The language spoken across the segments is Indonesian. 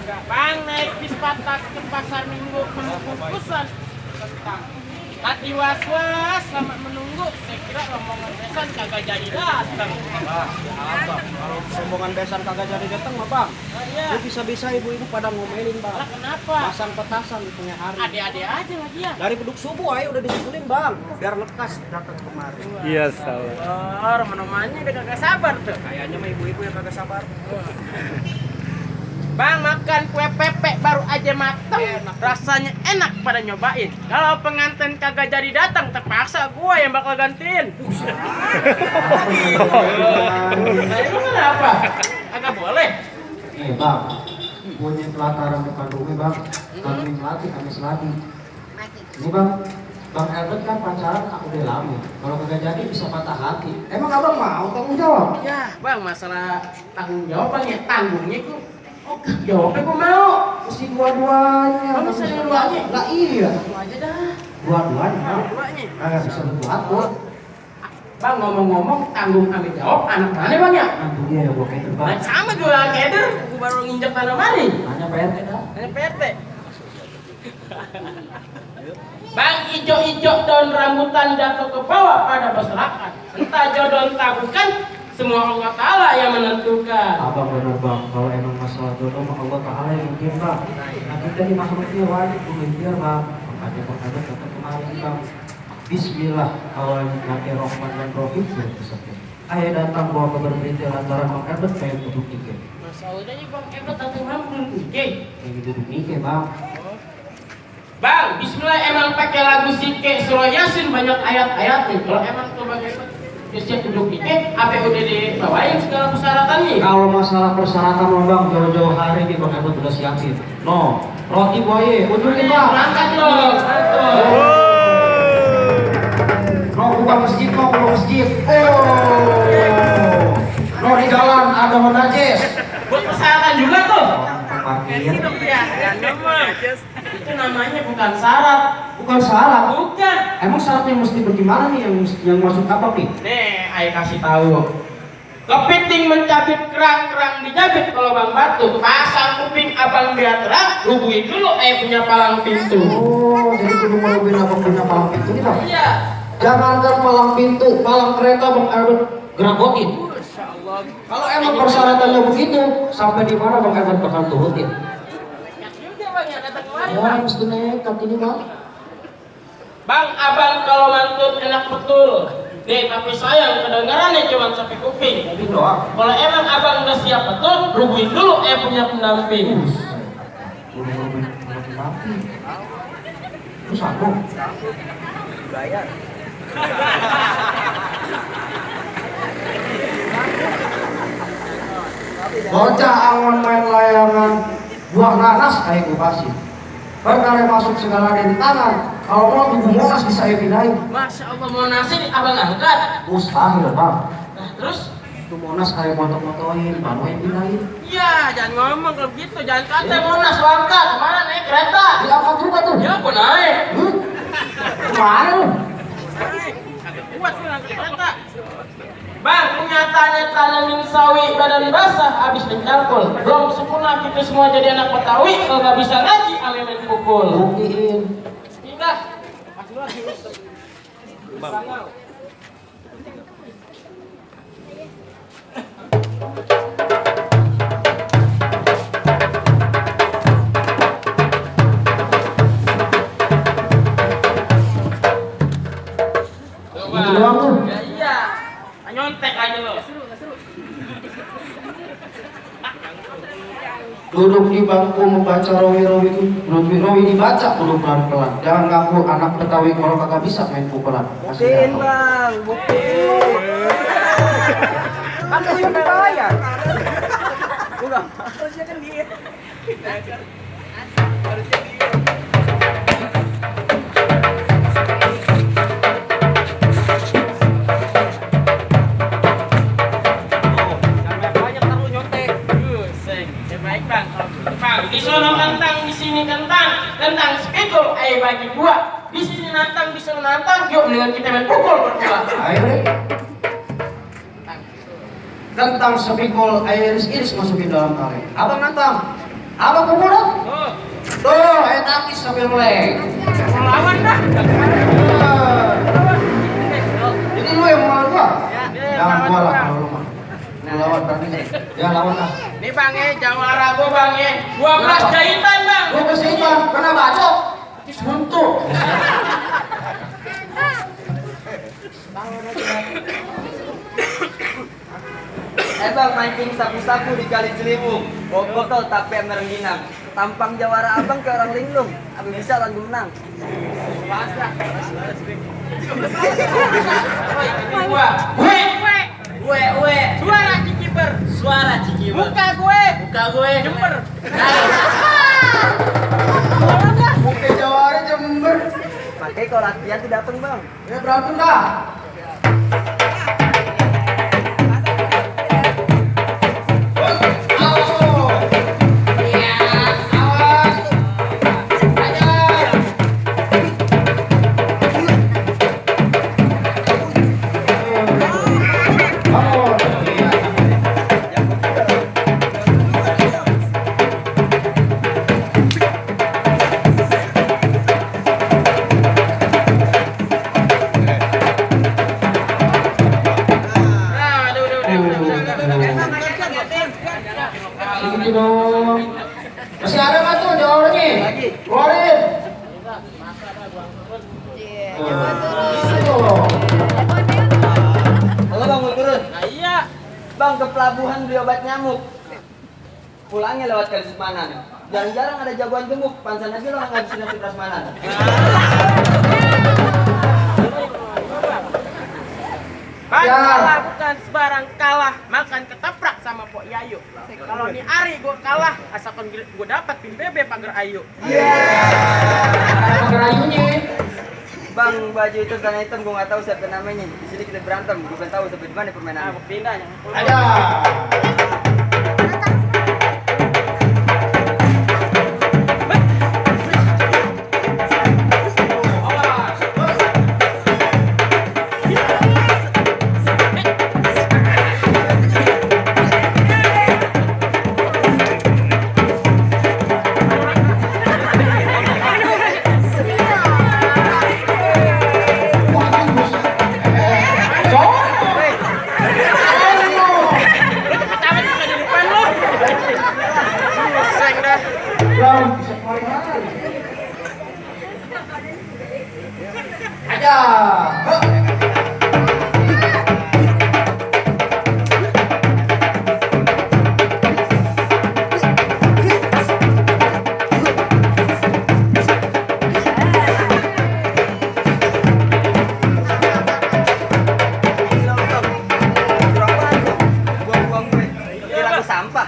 Bang naik bis patas ke pasar minggu penuh bungkusan kentang. Hati was-was selamat menunggu. Saya kira rombongan besan kagak jadi datang. Abang, kalau rombongan besan kagak jadi datang mah bang, Iya. lu bisa-bisa ibu-ibu pada ngomelin bang. Lah kenapa? Pasang petasan di tengah hari. Adik-adik aja lagi ya. Dari beduk subuh ayo udah disusulin bang, biar lekas datang kemari. Iya, salah. Oh, rombongannya udah kagak sabar tuh. Kayaknya mah ibu-ibu yang kagak sabar. Bang makan kue pepek baru aja mateng, rasanya enak pada nyobain. Kalau pengantin kagak jadi datang, terpaksa gua yang bakal gantiin. Nah, itu kenapa? Agak boleh. Bang, punya pelataran depan rumah bang, kami melatih, kami seladi. Ini bang, Bang Albert kan pacaran udah lama. Kalau kagak jadi bisa patah hati. Emang abang mau tanggung jawab? Ya, bang masalah tanggung jawab bang ya tanggungnya gua. Oh, jawabnya gua mau. Mesti dua-duanya. Bang bisa dua-duanya? Lah iya, Gua aja dah. dua-duanya. Dua-duanya. Kagak bisa berdua. Bang ngomong-ngomong tanggung kami jawab anak mana bang ya? Nanti dia yang gua keder bang. Nah, sama gua keder, gua baru nginjek tanah mari. Tanya PRT dah. Ini PRT. Bang ijo-ijo daun rambutan jatuh ke bawah pada masyarakat. Entah jodoh entah bukan, semua Allah Ta'ala yang menentukan. Abang benar bang, kalau emang masalah jodoh mah Allah Ta'ala yang mungkin bang. Nah kita di makhluknya wajib mengintir bang. Makanya Bang Albert datang kemarin bang. Bismillah, awal nanti Rahman dan Rahim sudah disebut. Ayah datang bawa kabar berita lantaran Bang Albert pengen duduk nikah. Masa udah nih bang Ebot atau mampu Oke. Pengen duduk nikah bang. Bang, bismillah emang pakai lagu Sike Surah Yasin banyak ayat-ayatnya. Kalau emang tuh bagaimana? Siap duduk dikit, apa udah dibawain segala persyaratannya? Kalau masalah persyaratan mah bang, jauh-jauh hari di Bang Albert udah siapin. No, roti buaya, unjukin bang. Berangkat loh. No, bukan masjid, no, bukan masjid. No, di jalan ada Honda Jazz. Buat persyaratan juga tuh. Parkir. Itu namanya bukan syarat. Bukan syarat. Bukan. Emang syaratnya mesti bagaimana nih yang masuk apa nih? Nih, ayo kasih tahu. Kepiting mencabik kerang-kerang dijabit kalau bang batu. Pasang kuping abang biar terang. Rubuhin dulu punya palang pintu. Oh, jadi kudu merubin apa punya palang pintu nih bang? Iya. Jangankan palang pintu, palang kereta Bang Albert geragotin. Masya Allah. Kalau emang persyaratannya begitu, sampai di mana Bang Albert bakal turutin? Nekat juga bang ya datang kemari Ya, bang. mesti nekat ini bang. Bang, abang kalau mantut enak betul. Nih, tapi sayang kedengarannya cuma sampai kuping. Tapi doang. Kalau emang abang udah siap betul, rubuhin dulu punya pendamping. Udah merubin rapi. Terus aku? Bayar. Bocah angon main layangan, buang nanas kayak gue kasih. Perkara masuk segala ada di tangan. Kalau mau tubuh monas bisa saya pindahin. Masya Allah, mau nasi abang angkat. Mustahil bang. Nah, terus? Itu monas kayak motok-motokin, baru yang pindahin. Iya, jangan ngomong kalau begitu, jangan kata Monas angkat. Kemana naik kereta? Diangkat juga tuh. Ya, aku naik. Kemana lu? Agak kuat tuh naik kereta. Bang, kenyataannya tanamin sawi badan basah habis mencangkul. Belum sempurna kita semua jadi anak Betawi. Kalau nggak bisa ngaji, ame main pukul. Buktiin. Tidak. Masih lagi. Bang. Itu doang tuh. Ya iya. Nyontek aja lo. Duduk di bangku membaca rawi-rawi itu, rawi dibaca kudu pelan-pelan. Jangan ngaku anak Betawi kalau kagak bisa main pukulan. Buktiin bang, buktiin. Kan lu yang bayar. Udah. Harusnya kan dia. Harusnya dia. Di sono kentang, di sini kentang, kentang sepikul, bagi dua. Di sini nantang, di sana nantang, yuk mendingan kita main pukul berdua. Ayo deh. Kentang sepikul air iris-iris masukin dalam tali. Abang nantang. Abang kumpul. Tuh, Tuh, ayo tangkis sambil melek. mau lawan dah. Jadi lu yang mau lawan gua? Dia Jangan lawan gua lah gua. kalau lu mah. Lu lawan berarti. Ya lawan lah. Nih bang jawara gua bang 12 jahitan bang. Gua kesini pernah bacok. Suntuk. Bang mancing sapu-sapu di Kali Ciliwung, bawa botol tapi merengginang. Tampang jawara abang ke orang linglung, abang bisa langsung menang. Gua, gue, suara cikiper, muka gue, jember. Oke Jawara Jember. Pakai kalau latihan tuh dateng bang. Ya berantem dah. Sini dong. Masih ada nggak tuh jawabannya? Keluarin. Halo bang mau turun? Iya. Bang ke pelabuhan beli obat nyamuk. Pulangnya lewat Kali Semanan. Jarang-jarang ada jagoan gemuk, pansan aja lo ngabisin nasi prasmanan. Bang, Ya. kalah bukan sebarang kalah, makan ketoprak sama Pok Yayu. Kalau nih Ari gua kalah, asalkan gua dapat pin bebe pagar ayu. Gerayunya. Bang baju itu warna hitam gua nggak tahu siapa namanya. Di sini kita berantem, bukan tahu sampai di mana permainannya. Nah, pindah yang Ada. Ketawa bisa di depan lu. Seng dah. Belum bisa keluarin lagi. Ada. Buang-buang gue. Kira aku sampah.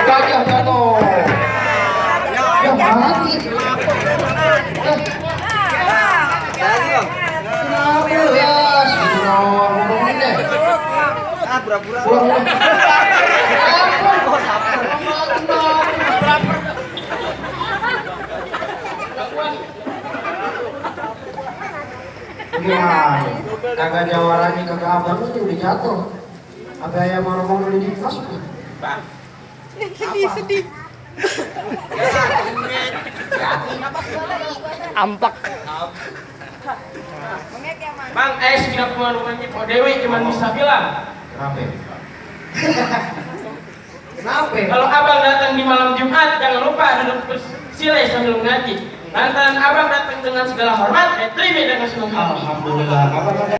Gajah jatuh. Ya mati. Lagi bang. Kenapa ya? Sini dong, ngomongin deh. Ah pura-pura. Pulang pulang. Oh sampah. Gimana? Kagak jawarannya kagak abang ini udah jatuh. Agak ayam ngomong udah masuk. Sedih. Ampak. Bang, sekitar rumahnya Pak Dewi cuma bisa bilang, Kenapa? Kenapa? kalau abang datang di malam Jumat, jangan lupa duduk bersila sambil mengaji. Lantaran abang datang dengan segala hormat, terima dengan senang hati. Alhamdulillah. Abang